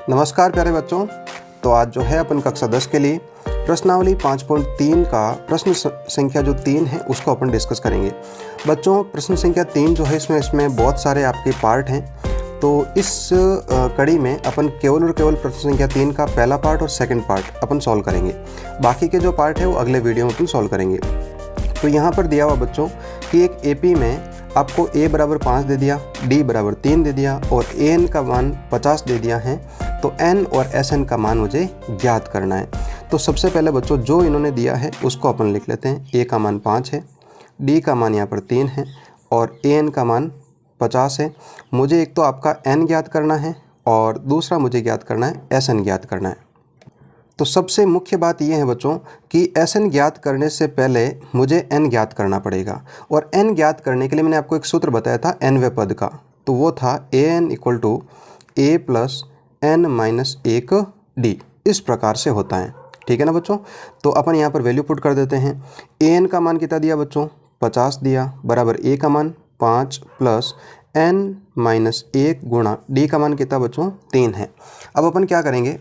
नमस्कार प्यारे बच्चों। तो आज जो है अपन कक्षा 10 के लिए प्रश्नावली 5.3 का प्रश्न संख्या जो 3 है उसको अपन डिस्कस करेंगे। बच्चों प्रश्न संख्या 3 जो है इसमें बहुत सारे आपके पार्ट हैं। तो इस कड़ी में अपन केवल और केवल प्रश्न संख्या 3 का पहला पार्ट और सेकंड पार्ट अपन सॉल्व करेंगे। बाकी के जो पार्ट है वो अगले वीडियो में अपन सॉल्व करेंगे। तो यहाँ पर दिया हुआ बच्चों कि एक एपी में आपको a बराबर 5 दे दिया, d बराबर 3 दे दिया और an का मान 50 दे दिया है। तो n और sn का मान मुझे ज्ञात करना है। तो सबसे पहले बच्चों जो इन्होंने दिया है उसको अपन लिख लेते हैं। a का मान 5 है, d का मान यहाँ पर 3 है और an का मान 50 है। मुझे एक तो आपका n ज्ञात करना है और दूसरा मुझे ज्ञात करना है sn ज्ञात करना है। तो सबसे मुख्य बात यह है बच्चों कि sn ज्ञात करने से पहले मुझे n ज्ञात करना पड़ेगा और n ज्ञात करने के लिए मैंने आपको एक सूत्र बताया था nवें पद का। तो वो था an = a + n - 1 d। इस प्रकार से होता है, ठीक है ना बच्चों। तो अपन यहाँ पर वैल्यू पुट कर देते हैं। an का मान कितना दिया बच्चों? 50 दिया, बराबर a का मान 5 + n - 1 गुणा d का मान कितना बच्चों? 3 है। अब अपन क्या करेंगे,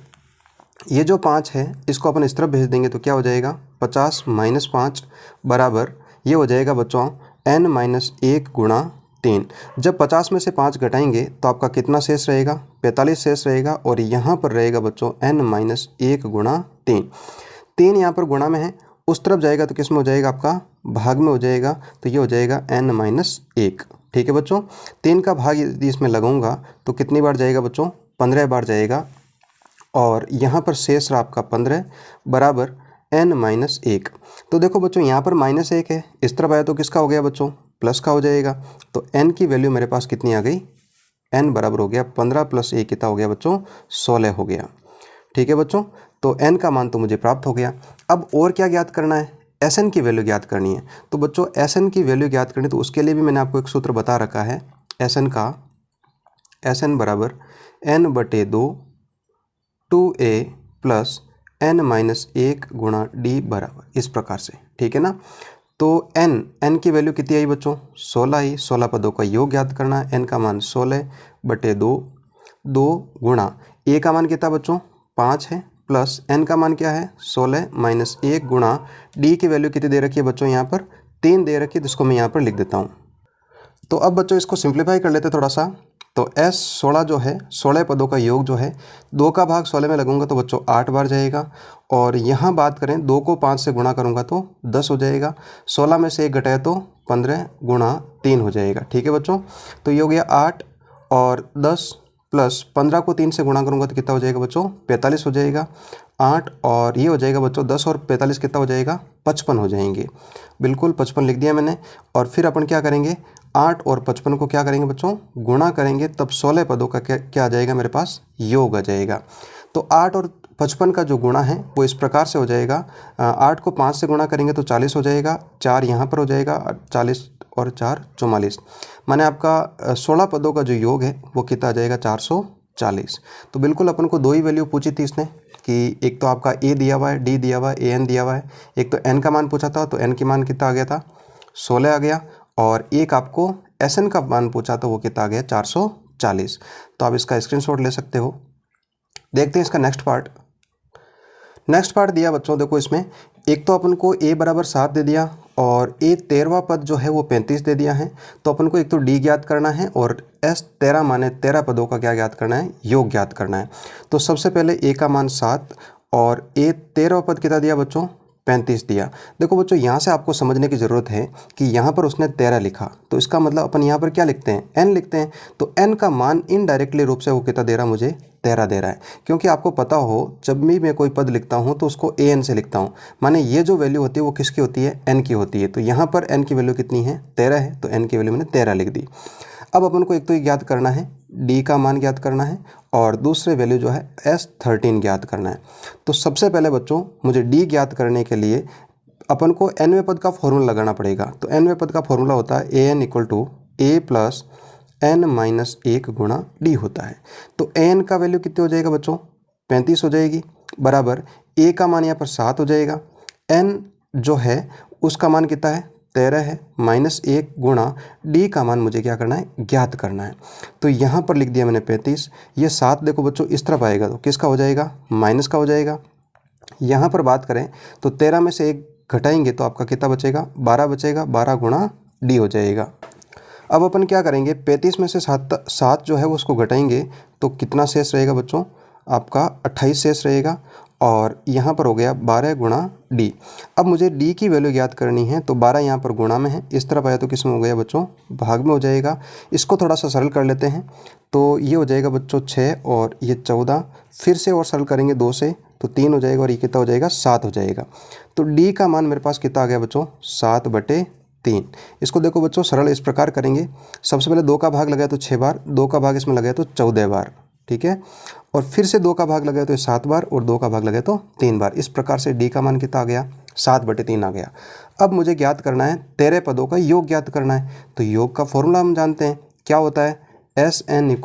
ये जो 5 है इसको अपन इस तरफ भेज देंगे तो क्या हो जाएगा? 50 - 5 बराबर ये हो जाएगा बच्चों n - 1 गुणा 3। जब 50 में से 5 घटाएंगे तो आपका कितना शेष रहेगा? 45 शेष रहेगा और यहाँ पर रहेगा बच्चों n - 1 गुणा 3। 3 यहाँ पर गुणा में है, उस तरफ जाएगा तो किस में हो जाएगा? आपका भाग में हो जाएगा। तो ये हो जाएगा n - 1। ठीक है बच्चों। 3 का भाग यदि इसमें लगाऊंगा तो कितनी बार जाएगा बच्चों? 15 बार जाएगा और यहाँ पर शेष रहा आपका 15 बराबर n - 1। तो देखो बच्चों यहाँ पर -1 है, इस तरफ आया तो किसका हो गया बच्चों? प्लस का हो जाएगा। तो n की वैल्यू मेरे पास कितनी आ गई? n बराबर हो गया 15 + 1 कितना हो गया बच्चों? 16 हो गया। ठीक है बच्चों। तो n का मान तो मुझे प्राप्त हो गया। अब और क्या ज्ञात करना है? Sn की वैल्यू ज्ञात करनी है। तो बच्चों Sn की वैल्यू ज्ञात करनी, तो उसके लिए भी मैंने आपको एक सूत्र बता रखा है Sn का। Sn बराबर n/2 2a + n - 1 गुणा d बराबर इस प्रकार से, ठीक है ना। तो n की वैल्यू कितनी आई बच्चों? 16 आई। 16 पदों का योग ज्ञात करना है। n का मान 16/2 2 गुणा a का मान कितना बच्चों? 5 है प्लस n का मान क्या है? 16 - 1 गुणा d की वैल्यू कितनी दे रखी है बच्चों? यहाँ पर 3 दे रखी है, जिसको मैं यहाँ पर लिख देता हूँ। तो अब बच्चों इसको सिंप्लीफाई कर लेते थोड़ा सा। तो s 16 जो है 16 पदों का योग जो है 2 का भाग 16 में लगूंगा तो बच्चों 8 बार जाएगा। और यहाँ बात करें 2 को 5 से गुणा करूँगा तो 10 हो जाएगा। 16 में से 1 घटाया तो 15 गुणा 3 हो जाएगा। ठीक है बच्चों। तो ये हो गया 8 और 10 प्लस 15 को 3 से गुणा करूँगा तो कितना हो जाएगा बच्चों? 45 हो जाएगा। 8 और ये हो जाएगा बच्चों 10 और 45 कितना हो जाएगा? 55 हो जाएंगे। बिल्कुल 55 लिख दिया मैंने। और फिर अपन क्या करेंगे? 8 और 55 को क्या करेंगे बच्चों? गुणा करेंगे, तब 16 पदों का क्या आ जाएगा मेरे पास? योग आ जाएगा। तो 8 और 55 का जो गुणा है वो इस प्रकार से हो जाएगा। 8 को 5 से गुणा करेंगे तो 40 हो जाएगा। 4 यहाँ पर हो जाएगा, 40 और 4 44। माने आपका 16 पदों का जो योग है वो कितना आ जाएगा? 440। तो बिल्कुल अपन को दो ही वैल्यू पूछी थी इसने कि एक तो आपका a दिया हुआ है, d दिया हुआ है, an दिया हुआ है। एक तो n का मान पूछा था, तो n की मान कितना आ गया था? 16 आ गया। और एक आपको Sn का मान पूछा तो वो कितना आ गया? 440। तो आप इसका स्क्रीनशॉट ले सकते हो। देखते हैं इसका नेक्स्ट पार्ट। नेक्स्ट पार्ट दिया बच्चों, देखो इसमें एक तो अपन को a बराबर 7 दे दिया और a 13वां पद जो है वो 35 दे दिया है। तो अपन को एक तो d ज्ञात करना है और s 13 माने 13 पदों का क्या ज्ञात करना है? योग ज्ञात करना है। तो सबसे पहले a का मान 7 और a 13वां पद कितना दिया बच्चों? 35 दिया। देखो बच्चों यहाँ से आपको समझने की ज़रूरत है कि यहाँ पर उसने 13 लिखा, तो इसका मतलब अपन यहाँ पर क्या लिखते हैं? n लिखते हैं। तो n का मान इनडायरेक्टली रूप से वो कितना दे रहा है? मुझे 13 दे रहा है। क्योंकि आपको पता हो जब भी मैं कोई पद लिखता हूँ तो उसको an से लिखता हूँ। माने ये जो वैल्यू होती है वो किसकी होती है? n की होती है। तो यहाँ पर n की वैल्यू कितनी है? 13 है। तो n की वैल्यू मैंने 13 लिख दी। अब अपन को एक तो ये ज्ञात करना है, d का मान ज्ञात करना है और दूसरे वैल्यू जो है s13 ज्ञात करना है। तो सबसे पहले बच्चों मुझे d ज्ञात करने के लिए अपन को nवें पद का फॉर्मूला लगाना पड़ेगा। तो nवें पद का फॉर्मूला होता है an = a + n - 1 गुणा d होता है। तो an का वैल्यू कितनी हो जाएगा बच्चों? 35 हो जाएगी, बराबर a का मान यहाँ पर 7 हो जाएगा। n जो है उसका मान कितना है? 13 है माइनस 1 गुणा डी का मान मुझे क्या करना है, ज्ञात करना है। तो यहाँ पर लिख दिया मैंने 35। ये 7 देखो बच्चों इस तरफ आएगा तो किसका हो जाएगा, माइनस का हो जाएगा। यहाँ पर बात करें तो 13 में से 1 घटाएंगे तो आपका कितना बचेगा, 12 बचेगा। 12 गुणा डी हो जाएगा। अब अपन क्या करेंगे, 35 में से 7 जो है वो उसको घटाएंगे तो कितना शेष रहेगा बच्चों, आपका 28 शेष रहेगा। और यहाँ पर हो गया 12 गुणा डी। अब मुझे डी की वैल्यू ज्ञात करनी है तो 12 यहाँ पर गुणा में है, इस तरफ आया तो किस में हो गया बच्चों, भाग में हो जाएगा। इसको थोड़ा सा सरल कर लेते हैं तो ये हो जाएगा बच्चों 6 और ये 14। फिर से और सरल करेंगे 2 से तो 3 हो जाएगा और ये कितना हो जाएगा, 7 हो जाएगा। तो डी का मान मेरे पास कितना आ गया बच्चों, 7/3। इसको देखो बच्चों सरल इस प्रकार करेंगे, सबसे पहले 2 का भाग लगाया तो 6 बार, 2 का भाग इसमें लगाया तो 14 बार, ठीक है। और फिर से 2 का भाग लगाया तो 7 बार और 2 का भाग लगाया तो 3 बार। इस प्रकार से डी का मान कितना आ गया, 7/3 आ गया। अब मुझे ज्ञात करना है 13 पदों का योग ज्ञात करना है। तो योग का फॉर्मूला हम जानते हैं, क्या होता है, SN =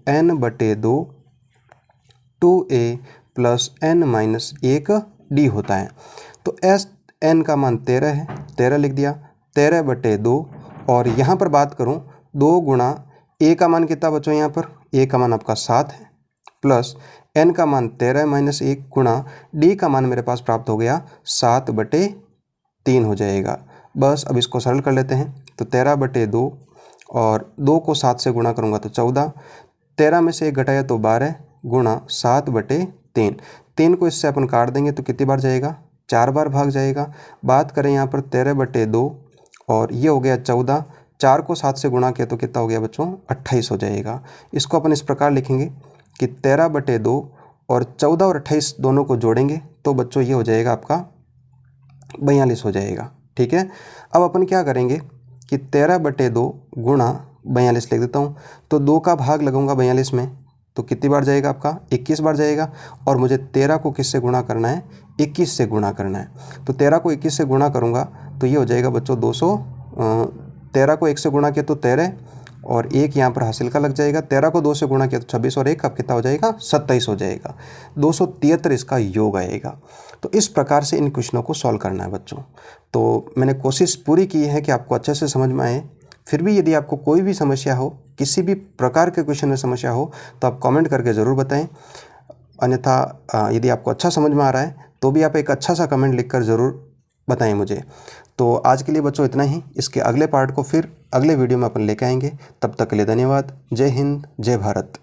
n/2 2a + n-1 d होता है। तो SN का मान 13 है, 13 लिख दिया, 13/2। और यहाँ पर बात करूँ 2 गुणा a का मान कितना बच्चों, यहाँ पर a का मान आपका 7 है प्लस n का मान 13-1 गुणा d का मान मेरे पास प्राप्त हो गया 7/3 हो जाएगा। बस अब इसको सरल कर लेते हैं तो 13/2 और 2 को 7 से गुणा करूँगा तो 14, 13 में से 1 घटाया तो 12 गुणा 7/3। 3 को इससे अपन काट देंगे तो कितनी बार जाएगा, 4 बार भाग जाएगा। बात करें यहाँ पर 13/2 और ये हो गया 14, 4 को 7 से गुणा किया तो कितना हो गया बच्चों, 28 हो जाएगा। इसको अपन इस प्रकार लिखेंगे कि 13/2 और 14 और 28 दोनों को जोड़ेंगे तो बच्चों ये हो जाएगा आपका 42 हो जाएगा, ठीक है। अब अपन क्या करेंगे कि 13/2 गुणा 42 लिख देता हूँ। तो 2 का भाग लगाऊंगा 42 में तो कितनी बार जाएगा, आपका 21 बार जाएगा। और मुझे 13 को किससे गुणा करना है, 21 से गुणा करना है। तो 13 को 21 से गुणा करूँगा तो ये हो जाएगा बच्चों 200। 13 को 1 से गुणा किया तो 13 और 1 यहाँ पर हासिल का लग जाएगा। 13 को 2 से गुणा किया तो 26 और 1 अब कितना हो जाएगा, 27 हो जाएगा। 273 इसका योग आएगा। तो इस प्रकार से इन क्वेश्चनों को सॉल्व करना है बच्चों। तो मैंने कोशिश पूरी की है कि आपको अच्छे से समझ में आए। फिर भी यदि आपको कोई भी समस्या हो, किसी भी प्रकार के क्वेश्चन में समस्या हो तो आप कमेंट करके ज़रूर बताएं। अन्यथा यदि आपको अच्छा समझ में आ रहा है तो भी आप एक अच्छा सा कमेंट लिखकर ज़रूर बताएं मुझे। तो आज के लिए बच्चों इतना ही। इसके अगले पार्ट को फिर अगले वीडियो में अपन लेके आएंगे। तब तक के लिए धन्यवाद। जय हिंद, जय भारत।